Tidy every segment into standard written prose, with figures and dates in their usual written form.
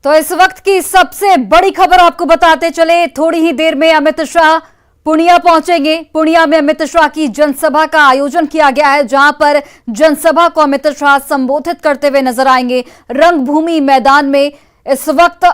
तो इस वक्त की सबसे बड़ी खबर आपको बताते चले, थोड़ी ही देर में अमित शाह पूर्णिया पहुंचेंगे। पूर्णिया में अमित शाह की जनसभा का आयोजन किया गया है, जहां पर जनसभा को अमित शाह संबोधित करते हुए नजर आएंगे। रंगभूमि मैदान में इस वक्त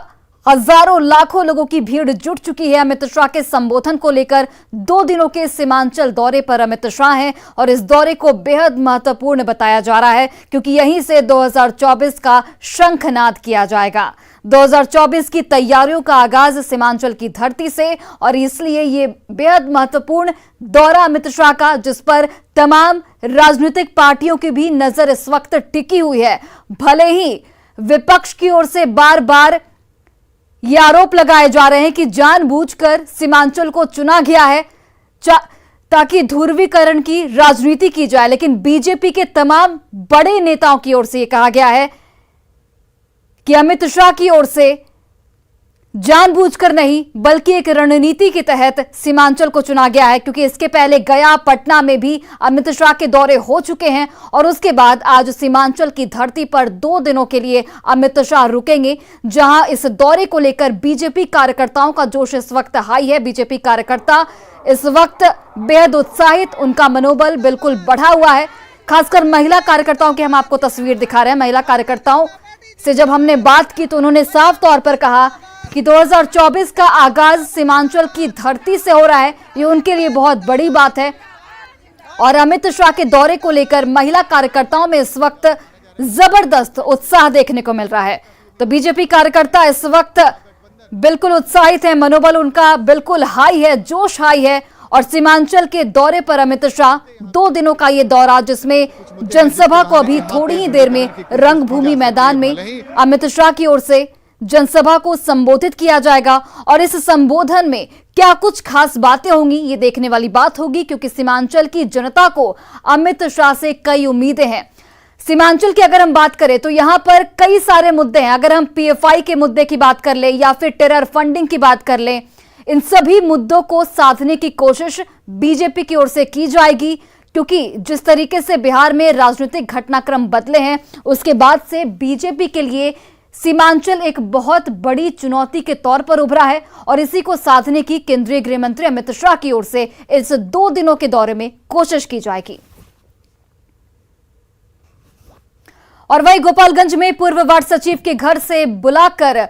हजारों लाखों लोगों की भीड़ जुट चुकी है। अमित शाह के संबोधन को लेकर 2 दिनों के सीमांचल दौरे पर अमित शाह हैं और इस दौरे को बेहद महत्वपूर्ण बताया जा रहा है, क्योंकि यहीं से 2024 का शंखनाद किया जाएगा। 2024 की तैयारियों का आगाज सीमांचल की धरती से, और इसलिए ये बेहद महत्वपूर्ण दौरा अमित शाह का, जिस पर तमाम राजनीतिक पार्टियों की भी नजर इस वक्त टिकी हुई है। भले ही विपक्ष की ओर से बार बार ये आरोप लगाए जा रहे हैं कि जानबूझकर सीमांचल को चुना गया है ताकि ध्रुवीकरण की राजनीति की जाए, लेकिन बीजेपी के तमाम बड़े नेताओं की ओर से यह कहा गया है कि अमित शाह की ओर से जानबूझकर नहीं बल्कि एक रणनीति के तहत सीमांचल को चुना गया है, क्योंकि इसके पहले गया, पटना में भी अमित शाह के दौरे हो चुके हैं और उसके बाद आज सीमांचल की धरती पर 2 दिनों के लिए अमित शाह रुकेंगे, जहां इस दौरे को लेकर बीजेपी कार्यकर्ताओं का जोश इस वक्त हाई है। बीजेपी कार्यकर्ता इस वक्त बेहद उत्साहित, उनका मनोबल बिल्कुल बढ़ा हुआ है। खासकर महिला कार्यकर्ताओं की हम आपको तस्वीर दिखा रहे हैं। महिला कार्यकर्ताओं से जब हमने बात की तो उन्होंने साफ तौर पर कहा कि 2024 का आगाज सीमांचल की धरती से हो रहा है, ये उनके लिए बहुत बड़ी बात है। और अमित शाह के दौरे को लेकर महिला कार्यकर्ताओं में इस वक्त जबरदस्त उत्साह देखने को मिल रहा है। तो बीजेपी कार्यकर्ता इस वक्त बिल्कुल उत्साहित है, मनोबल उनका बिल्कुल हाई है, जोश हाई है। और सीमांचल के दौरे पर अमित शाह 2 दिनों का ये दौरा, जिसमें जनसभा को अभी थोड़ी ही देर में रंगभूमि मैदान में अमित शाह की ओर से जनसभा को संबोधित किया जाएगा। और इस संबोधन में क्या कुछ खास बातें होंगी, ये देखने वाली बात होगी, क्योंकि सीमांचल की जनता को अमित शाह से कई उम्मीदें हैं। सीमांचल की अगर हम बात करें तो यहां पर कई सारे मुद्दे हैं। अगर हम पीएफआई के मुद्दे की बात कर ले या फिर टेरर फंडिंग की बात कर ले, इन सभी मुद्दों को साधने की कोशिश बीजेपी की ओर से की जाएगी, क्योंकि जिस तरीके से बिहार में राजनीतिक घटनाक्रम बदले हैं, उसके बाद से बीजेपी के लिए सीमांचल एक बहुत बड़ी चुनौती के तौर पर उभरा है। और इसी को साधने की केंद्रीय गृह मंत्री अमित शाह की ओर से इस 2 दिनों के दौरे में कोशिश की जाएगी। और वहीं गोपालगंज में पूर्व वार्ड सचिव के घर से बुलाकर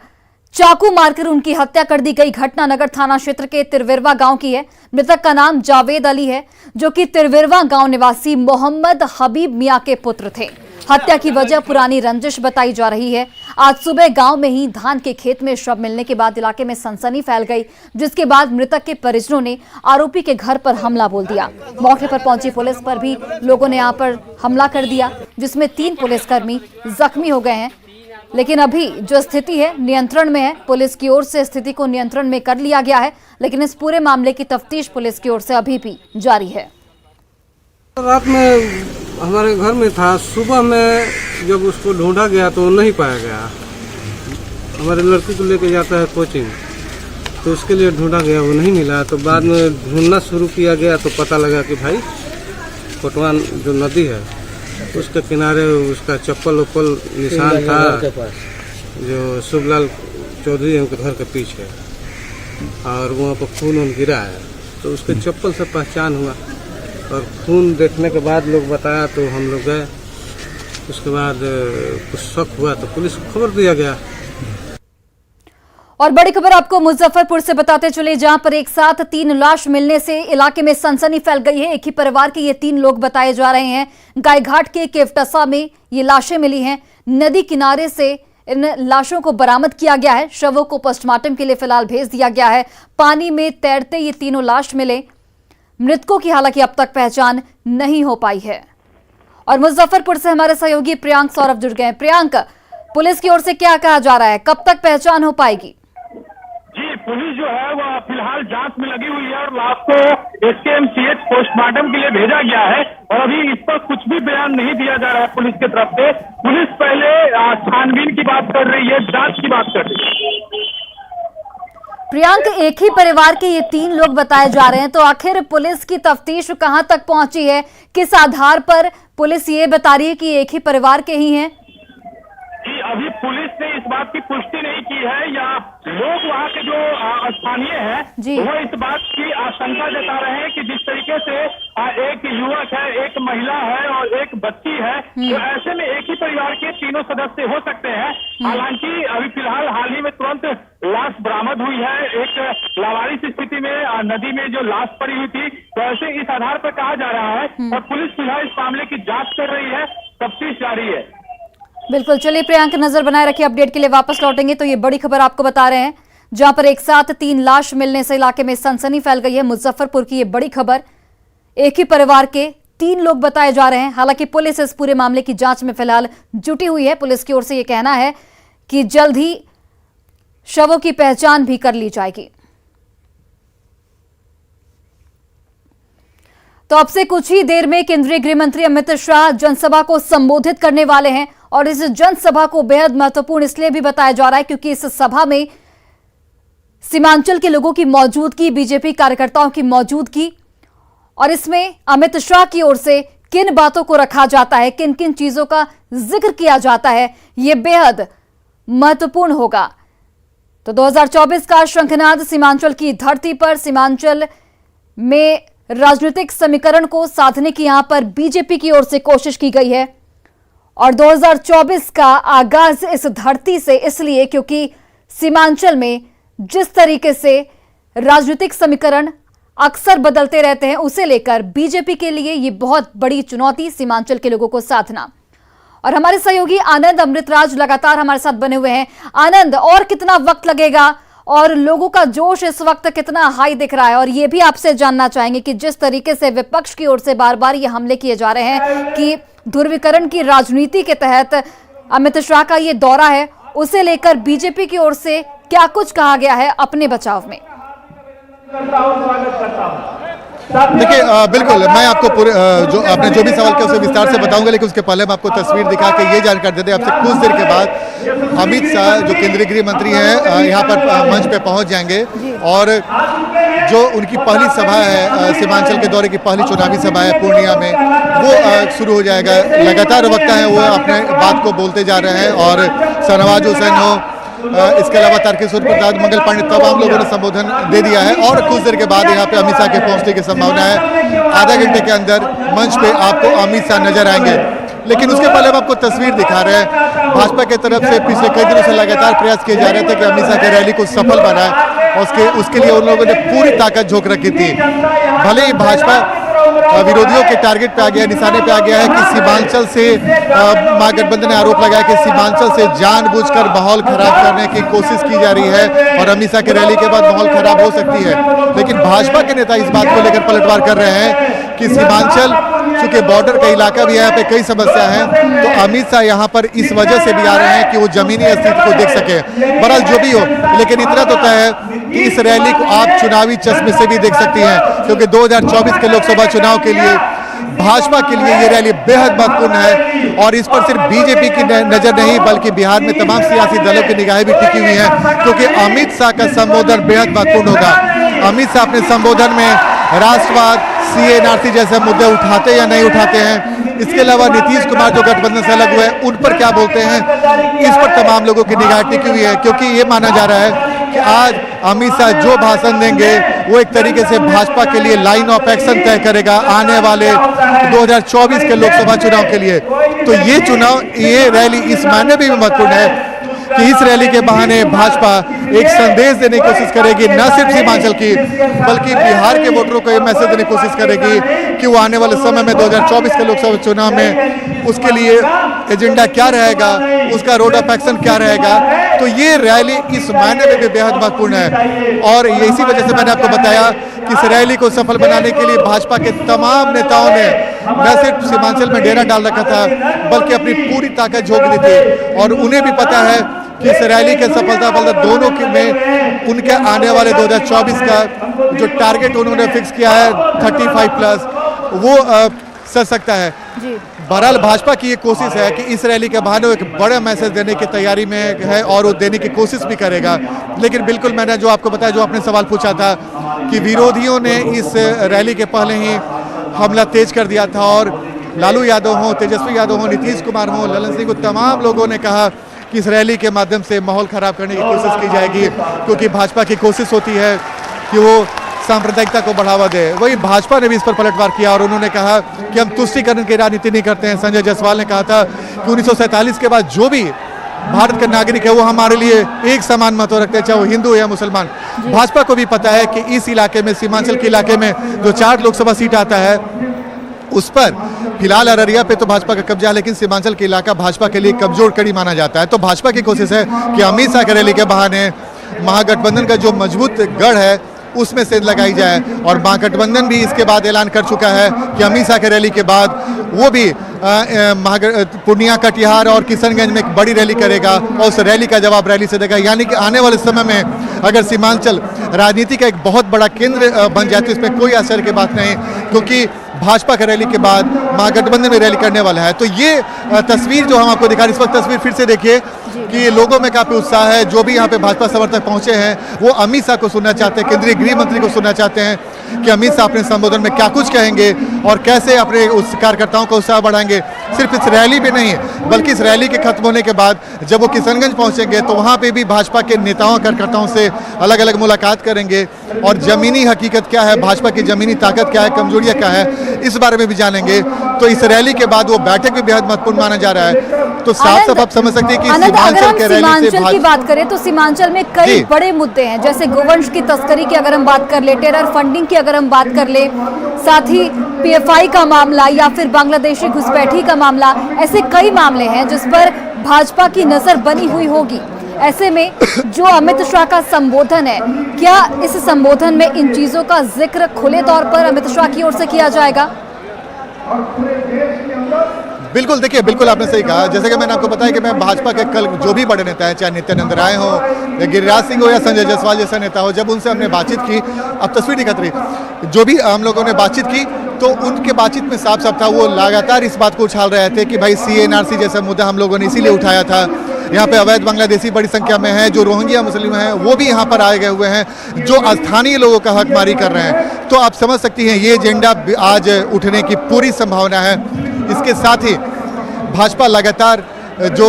चाकू मारकर उनकी हत्या कर दी गई घटना नगर थाना क्षेत्र के तिरविरवा गांव की है। मृतक का नाम जावेद अली है, जो कि तिरविरवा गांव निवासी मोहम्मद हबीब मियां के पुत्र थे। हत्या की वजह पुरानी रंजिश बताई जा रही है। आज सुबह गांव में ही धान के खेत में शव मिलने के बाद इलाके में सनसनी फैल गई, जिसके बाद मृतक के परिजनों ने आरोपी के घर पर हमला बोल दिया। मौके पर पहुंची पुलिस पर भी लोगों ने यहां पर हमला कर दिया, जिसमें 3 पुलिसकर्मी जख्मी हो गए हैं। लेकिन अभी जो स्थिति है नियंत्रण में है। पुलिस की ओर से स्थिति को नियंत्रण में कर लिया गया है, लेकिन इस पूरे मामले की तफ्तीश पुलिस की ओर से अभी भी जारी है। रात में हमारे घर में था, सुबह में जब उसको ढूंढा गया तो नहीं पाया गया। हमारे लड़की को लेके जाता है कोचिंग, तो उसके लिए ढूंढा गया, वो नहीं मिला। तो बाद में ढूंढना शुरू किया गया तो पता लगा कि भाई कोटवान जो नदी है उसके किनारे उसका चप्पल उप्पल निशान था, जो शुभलाल चौधरी उनके घर के पीछे, और वहाँ पर खून गिरा है। तो उसके चप्पल से पहचान हुआ, और खून देखने के बाद लोग बताया तो हम लोग गए। उसके बाद कुछ शक हुआ तो पुलिस को खबर दिया गया। और बड़ी खबर आपको मुजफ्फरपुर से बताते चले, जहां पर एक साथ 3 लाश मिलने से इलाके में सनसनी फैल गई है। एक ही परिवार के ये 3 लोग बताए जा रहे हैं। गायघाट के केवटसा में ये लाशें मिली हैं। नदी किनारे से इन लाशों को बरामद किया गया है। शवों को पोस्टमार्टम के लिए फिलहाल भेज दिया गया है। पानी में तैरते ये तीनों लाश मिले। मृतकों की हालांकि अब तक पहचान नहीं हो पाई है। और मुजफ्फरपुर से हमारे सहयोगी प्रियांक सौरभ जुड़ गए हैं। प्रियांक, पुलिस की ओर से क्या कहा जा रहा है, कब तक पहचान हो पाएगी? जी, पुलिस जो है वह फिलहाल जांच में लगी हुई है और लाश को एसकेएमसीएच पोस्टमार्टम के लिए भेजा गया है। और अभी इस पर कुछ भी बयान नहीं दिया जा रहा है पुलिस की तरफ से। पुलिस पहले छानबीन की बात कर रही है, जांच की बात कर रही है। प्रियांक, एक ही परिवार के ये 3 लोग बताए जा रहे हैं, तो आखिर पुलिस की तफ्तीश कहां तक पहुंची है? किस आधार पर पुलिस ये बता रही है कि एक ही परिवार के ही हैं? अभी पुलिस ने इस बात की पुष्टि नहीं की है या लोग वहाँ के जो स्थानीय जी। हैं वो इस बात की आशंका जता रहे हैं कि जिस तरीके से एक युवक है, एक महिला है और एक बच्ची है, तो ऐसे में एक ही परिवार के तीनों सदस्य हो सकते हैं। हालांकि अभी फिलहाल हाल ही में तुरंत लाश बरामद हुई है, एक लावारिस स्थिति में नदी में जो लाश पड़ी हुई थी, तो ऐसे इस आधार पर कहा जा रहा है और पुलिस फिलहाल इस मामले की जांच कर रही है, तफ्तीश जारी है। बिल्कुल, चलिए प्रियांक, नजर बनाए रखिए, अपडेट के लिए वापस लौटेंगे। तो ये बड़ी खबर आपको बता रहे हैं, जहां पर एक साथ 3 लाश मिलने से इलाके में सनसनी फैल गई है। मुजफ्फरपुर की ये बड़ी खबर, एक ही परिवार के 3 लोग बताए जा रहे हैं। हालांकि पुलिस इस पूरे मामले की जांच में फिलहाल जुटी हुई है। पुलिस की ओर से यह कहना है कि जल्द ही शवों की पहचान भी कर ली जाएगी। तो अब से कुछ ही देर में केंद्रीय गृह मंत्री अमित शाह जनसभा को संबोधित करने वाले हैं और इस जनसभा को बेहद महत्वपूर्ण इसलिए भी बताया जा रहा है क्योंकि इस सभा में सीमांचल के लोगों की मौजूदगी, बीजेपी कार्यकर्ताओं की मौजूदगी, और इसमें अमित शाह की ओर से किन बातों को रखा जाता है, किन किन चीजों का जिक्र किया जाता है, यह बेहद महत्वपूर्ण होगा। तो 2024 का शंखनाद सीमांचल की धरती पर, सीमांचल में राजनीतिक समीकरण को साधने की यहां पर बीजेपी की ओर से कोशिश की गई है। और 2024 का आगाज इस धरती से इसलिए क्योंकि सीमांचल में जिस तरीके से राजनीतिक समीकरण अक्सर बदलते रहते हैं, उसे लेकर बीजेपी के लिए यह बहुत बड़ी चुनौती सीमांचल के लोगों को साधना। और हमारे सहयोगी आनंद अमृतराज लगातार हमारे साथ बने हुए हैं। आनंद, और कितना वक्त लगेगा और लोगों का जोश इस वक्त कितना हाई दिख रहा है? और ये भी आपसे जानना चाहेंगे कि जिस तरीके से विपक्ष की ओर से बार बार ये हमले किए जा रहे हैं कि ध्रुवीकरण की राजनीति के तहत अमित शाह का ये दौरा है, उसे लेकर बीजेपी की ओर से क्या कुछ कहा गया है अपने बचाव में? देखिए, बिल्कुल मैं आपको पूरे जो आपने जो भी सवाल किया उसे विस्तार से बताऊंगा, लेकिन उसके पहले मैं आपको तस्वीर दिखा के ये जानकारी दे दें आपसे कुछ देर के बाद अमित शाह जो केंद्रीय गृह मंत्री हैं यहाँ पर मंच पे पहुंच जाएंगे और जो उनकी पहली सभा है, सीमांचल के दौरे की पहली चुनावी सभा है पूर्णिया में, वो शुरू हो जाएगा। लगातार वक्ता है वो अपने बात को बोलते जा रहे हैं और शहनवाज हुसैन हो, इसके अलावा तारकिशोर प्रसाद, मंगल पांडे, तमाम लोगों ने संबोधन दे दिया है और कुछ देर के बाद यहाँ पे अमित शाह के पहुंचने की संभावना है। आधा घंटे के अंदर मंच पे आपको अमित शाह नजर आएंगे, लेकिन उसके पहले हम आपको तस्वीर दिखा रहे हैं। भाजपा की तरफ से पिछले कई दिनों से लगातार प्रयास किए जा रहे थे कि अमित शाह की रैली को सफल बनाए और उसके लिए उन लोगों ने पूरी ताकत झोंक रखी थी। भले ही भाजपा विरोधियों के टारगेट पे आ गया, निशाने पे आ गया है कि सीमांचल से महागठबंधन ने आरोप लगाया कि सीमांचल से जानबूझकर माहौल खराब करने की कोशिश की जा रही है और अमित शाह की रैली के बाद माहौल खराब हो सकती है। लेकिन भाजपा के नेता इस बात को लेकर पलटवार कर रहे हैं कि सीमांचल चूंकि बॉर्डर का इलाका भी है, यहाँ पे कई समस्या है, तो अमित शाह यहाँ पर इस वजह से भी आ रहे हैं कि वो जमीनी स्थिति को देख सके। बहरहाल जो भी हो, लेकिन इतना तो तय है कि इस रैली को आप चुनावी चश्मे से भी देख सकती हैं, क्योंकि 2024 के लोकसभा चुनाव के लिए भाजपा के लिए ये रैली बेहद महत्वपूर्ण है और इस पर सिर्फ बीजेपी की नजर नहीं बल्कि बिहार में तमाम सियासी दलों की निगाहें भी टिकी हुई है, क्योंकि अमित शाह का संबोधन बेहद महत्वपूर्ण होगा। अमित शाह अपने संबोधन में राष्ट्रवाद, CA/NRC जैसे मुद्दे उठाते या नहीं उठाते हैं, इसके अलावा नीतीश कुमार जो गठबंधन से अलग हुए उन पर क्या बोलते हैं, इस पर तमाम लोगों की निगाह टिकी हुई है, क्योंकि ये माना जा रहा है कि आज अमित शाह जो भाषण देंगे वो एक तरीके से भाजपा के लिए लाइन ऑफ एक्शन तय करेगा आने वाले 2024 के लोकसभा चुनाव के लिए। तो ये रैली इस मायने भी महत्वपूर्ण है कि इस रैली के बहाने भाजपा एक संदेश देने की कोशिश करेगी, न सिर्फ सीमांचल की बल्कि बिहार के वोटरों को ये मैसेज देने की कोशिश करेगी कि वो आने वाले समय में 2024 के लोकसभा चुनाव में उसके लिए एजेंडा क्या रहेगा, उसका रोड ऑफ एक्शन क्या रहेगा। तो ये रैली इस मायने में भी बेहद महत्वपूर्ण है और इसी वजह से मैंने आपको बताया कि इस रैली को सफल बनाने के लिए भाजपा के तमाम नेताओं ने न सिर्फ सीमांचल में डेरा डाल रखा था बल्कि अपनी पूरी ताकत झोंक दी थी और उन्हें भी पता है कि इस रैली के सफलता दोनों में उनके आने वाले 2024 का जो टारगेट उन्होंने फिक्स किया है 35+ वो सच सकता है। बहरहाल भाजपा की ये कोशिश है कि इस रैली के बहाने एक बड़ा मैसेज देने की तैयारी में है और वो देने की कोशिश भी करेगा। लेकिन बिल्कुल मैंने जो आपको बताया, जो आपने सवाल पूछा था कि विरोधियों ने इस रैली के पहले ही हमला तेज कर दिया था और लालू यादव हो, तेजस्वी यादव हो, नीतीश कुमार हो, ललन सिंह को तमाम लोगों ने कहा कि इस रैली के माध्यम से माहौल खराब करने की कोशिश की जाएगी, क्योंकि भाजपा की कोशिश होती है कि वो सांप्रदायिकता को बढ़ावा दे। वही भाजपा ने भी इस पर पलटवार किया और उन्होंने कहा कि हम तुष्टीकरण की राजनीति नहीं करते हैं। संजय जायसवाल ने कहा था कि 1947 के बाद जो भी भारत का नागरिक है वो हमारे लिए एक समान महत्व रखते हैं, चाहे वो हिंदू या मुसलमान। भाजपा को भी पता है कि इस इलाके में, सीमांचल के इलाके में जो 4 लोकसभा सीट आता है उस पर फिलहाल अररिया पे तो भाजपा का कब्जा है, लेकिन सीमांचल के इलाका भाजपा के लिए कमजोर कड़ी माना जाता है। तो भाजपा की कोशिश है कि अमित शाह की रैली के बहाने महागठबंधन का जो मजबूत गढ़ है उसमें से लगाई जाए। और महागठबंधन भी इसके बाद ऐलान कर चुका है कि अमित शाह की रैली के बाद वो भी पूर्णिया, कटिहार और किशनगंज में एक बड़ी रैली करेगा और उस रैली का जवाब रैली से देगा। यानी कि आने वाले समय में अगर सीमांचल राजनीति का एक बहुत बड़ा केंद्र बन जाए तो इसमें कोई आश्चर्य की बात नहीं, क्योंकि भाजपा की रैली के बाद महागठबंधन में रैली करने वाला है। तो ये तस्वीर जो हम आपको दिखा रहे हैं, इस वक्त तस्वीर फिर से देखिए कि लोगों में काफी उत्साह है। जो भी यहाँ पे भाजपा समर्थक पहुंचे हैं वो अमित शाह को सुनना चाहते हैं, केंद्रीय गृह मंत्री को सुनना चाहते हैं कि अमित शाह अपने संबोधन में क्या कुछ कहेंगे और कैसे अपने उस कार्यकर्ताओं का उत्साह बढ़ाएंगे। सिर्फ इस रैली में नहीं बल्कि इस रैली के खत्म होने के बाद जब वो किशनगंज पहुंचेंगे तो वहां पे भी भाजपा के नेताओं, कार्यकर्ताओं से अलग अलग मुलाकात करेंगे और जमीनी हकीकत क्या है, भाजपा की जमीनी ताकत क्या है, कमजोरियां क्या है, इस बारे में भी जानेंगे। तो इस रैली के बाद वो बैठक भी बेहद महत्वपूर्ण माना जा रहा है। तो साफ साफ आप समझ सकते हैं कि सीमांचल के रैली से की बात करें तो सीमांचल में कई बड़े मुद्दे हैं, जैसे गोवंश की तस्करी की अगर हम बात कर ले, टेरर फंडिंग की अगर हम बात कर ले, साथ ही पीएफआई का मामला या फिर बांग्लादेशी घुसपैठी का मामला, ऐसे कई मामले हैं जिस पर भाजपा की नजर बनी हुई होगी। ऐसे में जो अमित शाह का संबोधन है, क्या इस संबोधन में इन चीजों का जिक्र खुले तौर पर अमित शाह की ओर से किया जाएगा? बिल्कुल, देखिए बिल्कुल आपने सही कहा। जैसे कि मैंने आपको बताया कि मैं भाजपा के कल जो भी बड़े नेता हैं, चाहे नित्यानंद राय हो या गिरिराज सिंह हो या संजय जायसवाल जैसा नेता हो, जब उनसे हमने बातचीत की, अब तस्वीर दिखत रही, जो भी हम लोगों ने बातचीत की तो उनके बातचीत में साफ साफ था, वो लगातार इस बात को उछाल रहे थे कि भाई CNRC जैसा मुद्दा हम लोगों ने इसीलिए उठाया था। यहाँ पे अवैध बांग्लादेशी बड़ी संख्या में है, जो रोहिंग्या मुस्लिम हैं वो भी यहाँ पर आए गए हुए हैं, जो स्थानीय लोगों का हकमारी कर रहे हैं। तो आप समझ सकती हैं ये एजेंडा आज उठने की पूरी संभावना है। इसके साथ ही भाजपा लगातार जो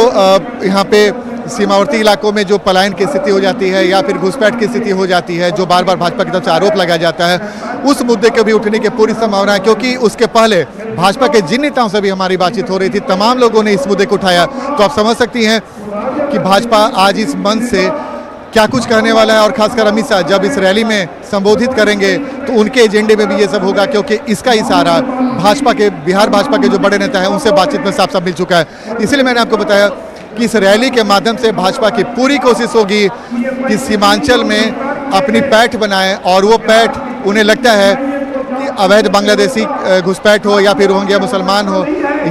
यहाँ पे सीमावर्ती इलाकों में जो पलायन की स्थिति हो जाती है या फिर घुसपैठ की स्थिति हो जाती है, जो बार बार भाजपा की तरफ से आरोप लगाया जाता है, उस मुद्दे के भी उठने की पूरी संभावना है। क्योंकि उसके पहले भाजपा के जिन नेताओं से भी हमारी बातचीत हो रही थी, तमाम लोगों ने इस मुद्दे को उठाया। तो आप समझ सकती हैं कि भाजपा आज इस मंच से क्या कुछ कहने वाला है। और खासकर अमित शाह जब इस रैली में संबोधित करेंगे तो उनके एजेंडे में भी ये सब होगा, क्योंकि इसका इशारा भाजपा के, बिहार भाजपा के जो बड़े नेता हैं उनसे बातचीत में साफ साफ मिल चुका है। इसलिए मैंने आपको बताया कि इस रैली के माध्यम से भाजपा की पूरी कोशिश होगी कि सीमांचल में अपनी पैठ बनाए, और वो पैठ उन्हें लगता है कि अवैध बांग्लादेशी घुसपैठ हो या फिर रोहिंग्या मुसलमान हो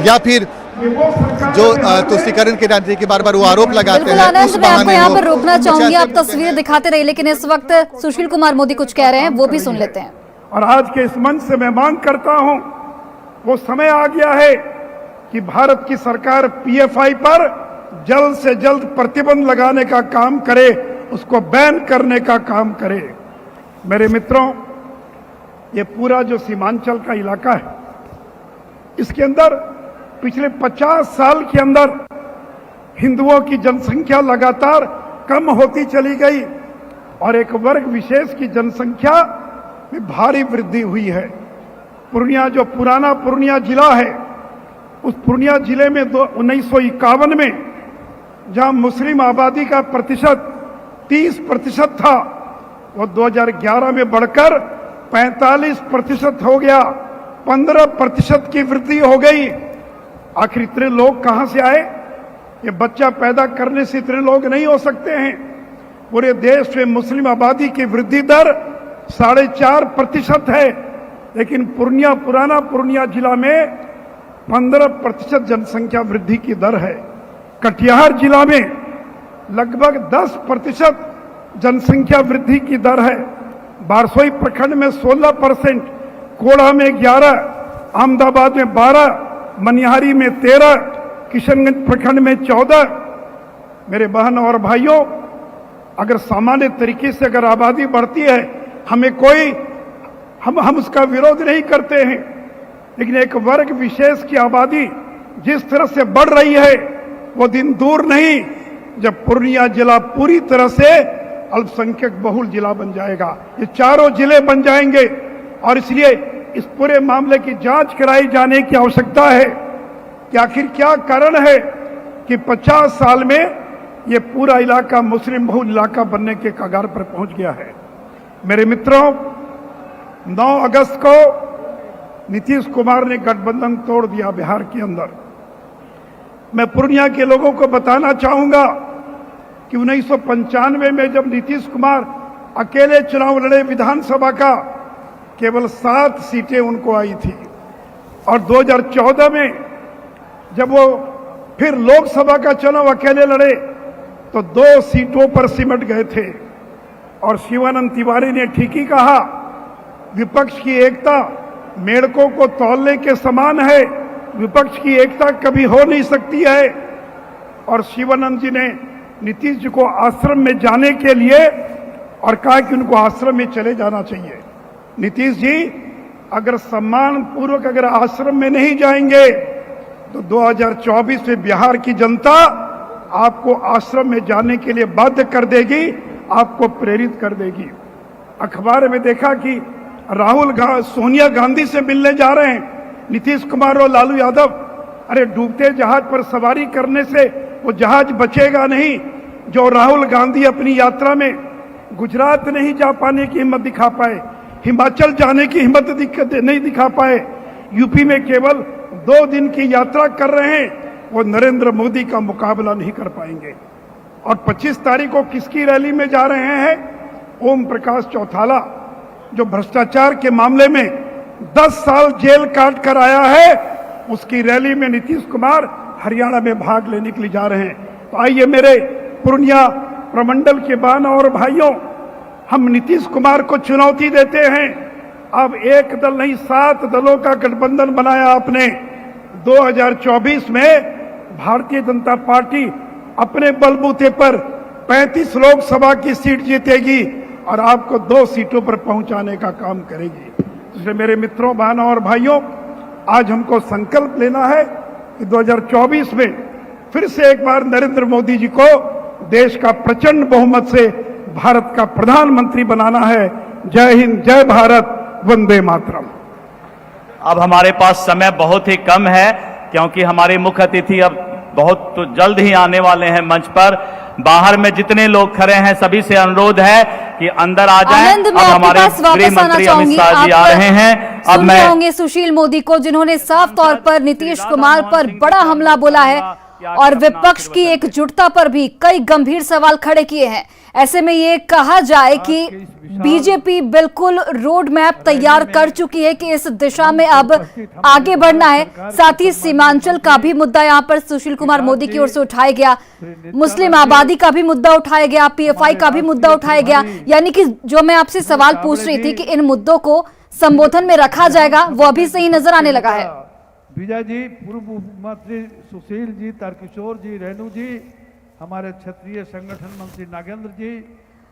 या फिर जो तुष्टीकरण की राजनीति की बार बार वो आरोप लगाते हैं, उस मैं आपको यहाँ पर रोकना चाहूंगी, आप तस्वीर दिखाते रहिए, लेकिन इस वक्त सुशील कुमार मोदी कुछ कह रहे हैं, वो भी सुन लेते हैं। और आज के इस मंच से मैं मांग करता हूं, वो समय आ गया है कि भारत की सरकार पीएफआई पर जल्द से जल्द प्रतिबंध लगाने का काम करे, उसको बैन करने का काम करे। मेरे मित्रों, ये पूरा जो सीमांचल का इलाका है, इसके अंदर पिछले 50 साल के अंदर हिंदुओं की जनसंख्या लगातार कम होती चली गई और एक वर्ग विशेष की जनसंख्या में भारी वृद्धि हुई है। पूर्णिया, जो पुराना पूर्णिया जिला है, उस पूर्णिया जिले में 1951 में जहां मुस्लिम आबादी का प्रतिशत 30% था, वो 2011 में बढ़कर 45% हो गया, 15% की वृद्धि हो गई। आखिर इतने लोग कहां से आए? ये बच्चा पैदा करने से इतने लोग नहीं हो सकते हैं। पूरे देश में मुस्लिम आबादी की वृद्धि दर 4.5% है, लेकिन पूर्णिया, पुराना पूर्णिया जिला में 15% जनसंख्या वृद्धि की दर है। कटिहार जिला में लगभग 10% जनसंख्या वृद्धि की दर है। बारसोई प्रखंड में 16%, कोढ़ा में 11%, अहमदाबाद में 12%, मनिहारी में 13%, किशनगंज प्रखंड में 14%। मेरे बहन और भाइयों, अगर सामान्य तरीके से अगर आबादी बढ़ती है, हमें कोई हम उसका विरोध नहीं करते हैं, लेकिन एक वर्ग विशेष की आबादी जिस तरह से बढ़ रही है, वो दिन दूर नहीं जब पूर्णिया जिला पूरी तरह से अल्पसंख्यक बहुल जिला बन जाएगा। ये चारों जिले बन जाएंगे और इसलिए इस पूरे मामले की जांच कराई जाने की आवश्यकता है कि आखिर क्या कारण है कि 50 साल में ये पूरा इलाका मुस्लिम बहुल इलाका बनने के कगार पर पहुंच गया है। मेरे मित्रों, 9 अगस्त को नीतीश कुमार ने गठबंधन तोड़ दिया बिहार के अंदर। मैं पूर्णिया के लोगों को बताना चाहूंगा कि 1995 में जब नीतीश कुमार अकेले चुनाव लड़े विधानसभा का, केवल 7 सीटें उनको आई थी और 2014 में जब वो फिर लोकसभा का चुनाव अकेले लड़े तो 2 सीटों पर सिमट गए थे। और शिवानंद तिवारी ने ठीक ही कहा, विपक्ष की एकता मेढकों को तौलने के समान है, विपक्ष की एकता कभी हो नहीं सकती है। और शिवानंद जी ने नीतीश जी को आश्रम में जाने के लिए और कहा कि उनको आश्रम में चले जाना चाहिए। नीतीश जी अगर सम्मान पूर्वक अगर आश्रम में नहीं जाएंगे तो 2024 में बिहार की जनता आपको आश्रम में जाने के लिए बाध्य कर देगी, आपको प्रेरित कर देगी। अखबार में देखा कि सोनिया गांधी से मिलने जा रहे हैं नीतीश कुमार और लालू यादव। अरे डूबते जहाज पर सवारी करने से वो जहाज बचेगा नहीं। जो राहुल गांधी अपनी यात्रा में गुजरात नहीं जा पाने की हिम्मत दिखा पाए, हिमाचल जाने की हिम्मत नहीं दिखा पाए, यूपी में केवल 2 दिन की यात्रा कर रहे हैं, वो नरेंद्र मोदी का मुकाबला नहीं कर पाएंगे। और 25 तारीख को किसकी रैली में जा रहे हैं? ओम प्रकाश चौटाला, जो भ्रष्टाचार के मामले में 10 साल जेल काट कर आया है, उसकी रैली में नीतीश कुमार हरियाणा में भाग लेने के लिए जा रहे हैं। तो आइए मेरे पूर्णिया प्रमंडल के बहनों और भाइयों, हम नीतीश कुमार को चुनौती देते हैं। अब एक दल नहीं 7 दलों का गठबंधन बनाया आपने। 2024 में भारतीय जनता पार्टी अपने बलबूते पर 35 लोकसभा की सीट जीतेगी और आपको 2 सीटों पर पहुंचाने का काम करेगी। इसलिए मेरे मित्रों, बहनों और भाइयों, आज हमको संकल्प लेना है कि 2024 में फिर से एक बार नरेंद्र मोदी जी को देश का प्रचंड बहुमत से भारत का प्रधानमंत्री बनाना है। जय हिंद, जय भारत, वंदे मातरम। अब हमारे पास समय बहुत ही कम है क्योंकि हमारे मुख्य अतिथि अब बहुत तो जल्द ही आने वाले हैं मंच पर। बाहर में जितने लोग खड़े हैं सभी से अनुरोध है कि अंदर आ जाएं। अब हमारे गृह मंत्री अमित शाह जी आ रहे हैं। अब मैं होंगे सुशील मोदी को, जिन्होंने साफ तौर पर नीतीश कुमार पर बड़ा हमला बोला है और विपक्ष की एकजुटता पर भी कई गंभीर सवाल खड़े किए हैं। ऐसे में ये कहा जाए कि बीजेपी बिल्कुल रोड मैप तैयार कर चुकी है कि इस दिशा में अब आगे बढ़ना है। साथ ही सीमांचल का भी मुद्दा यहां पर सुशील कुमार मोदी की ओर से उठाया गया, मुस्लिम आबादी का भी मुद्दा उठाया गया, पीएफआई का भी मुद्दा उठाया गया। यानी कि जो मैं आपसे सवाल पूछ रही थी कि इन मुद्दों को संबोधन में रखा जाएगा, वो अभी से ही नजर आने लगा है। विजय जी, पूर्व मुख्यमंत्री सुशील जी, तारकिशोर जी, रेणु जी, हमारे क्षेत्रीय संगठन मंत्री नागेंद्र जी,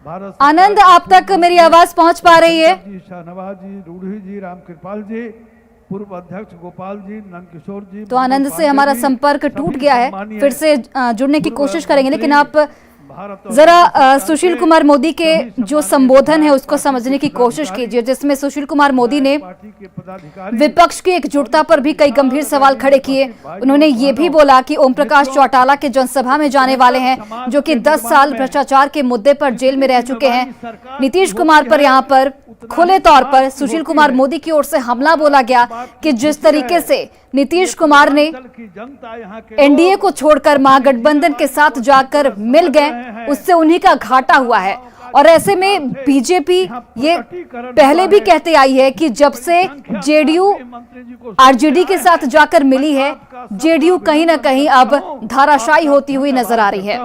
भारत आनंद, आप तक मेरी आवाज पहुंच पा रही है? जी, शाहनवाज जी, रूढ़ी जी, रामकृपाल जी, पूर्व अध्यक्ष गोपाल जी, नंदकिशोर जी। तो आनंद से हमारा संपर्क टूट गया है, फिर से जुड़ने की कोशिश करेंगे, लेकिन आप जरा सुशील कुमार मोदी के जो संबोधन है उसको समझने की कोशिश कीजिए, जिसमें सुशील कुमार मोदी ने विपक्ष की एकजुटता पर भी कई गंभीर सवाल खड़े किए। उन्होंने ये भी बोला कि ओम प्रकाश चौटाला के जनसभा में जाने वाले हैं, जो कि 10 साल भ्रष्टाचार के मुद्दे पर जेल में रह चुके हैं। नीतीश कुमार पर यहाँ पर खुले तौर पर सुशील कुमार मोदी की ओर से हमला बोला गया कि जिस तरीके से नीतीश कुमार ने एनडीए को छोड़कर महागठबंधन के साथ जाकर मिल गए, उससे उन्हीं का घाटा हुआ है। और ऐसे में बीजेपी ये पहले भी कहते आई है कि जब से जेडीयू आरजेडी के साथ जाकर मिली है, जेडीयू कहीं ना कहीं अब धाराशायी होती हुई नजर आ रही है।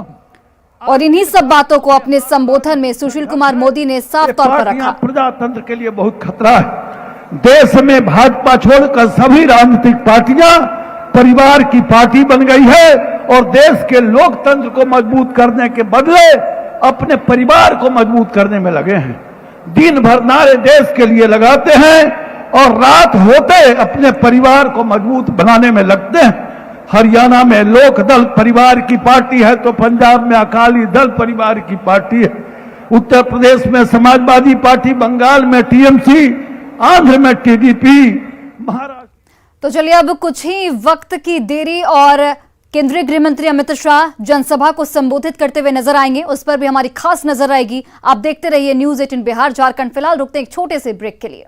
और इन्हीं सब बातों को अपने संबोधन में सुशील कुमार मोदी ने साफ तौर पर रखा। प्रजातंत्र के लिए बहुत खतरा है। देश में भाजपा छोड़कर सभी राजनीतिक पार्टियां परिवार की पार्टी बन गई है और देश के लोकतंत्र को मजबूत करने के बदले अपने परिवार को मजबूत करने में लगे हैं। दिन भर नारे देश के लिए लगाते हैं और रात होते अपने परिवार को मजबूत बनाने में लगते हैं। हरियाणा में लोक दल परिवार की पार्टी है तो पंजाब में अकाली दल परिवार की पार्टी है, उत्तर प्रदेश में समाजवादी पार्टी, बंगाल में टीएमसी, आंध्र में टीडीपी, महाराष्ट्र। तो चलिए अब कुछ ही वक्त की देरी और केंद्रीय गृह मंत्री अमित शाह जनसभा को संबोधित करते हुए नजर आएंगे, उस पर भी हमारी खास नजर आएगी। आप देखते रहिए न्यूज़ 18 बिहार झारखंड। फिलहाल रुकते हैं एक छोटे से ब्रेक के लिए।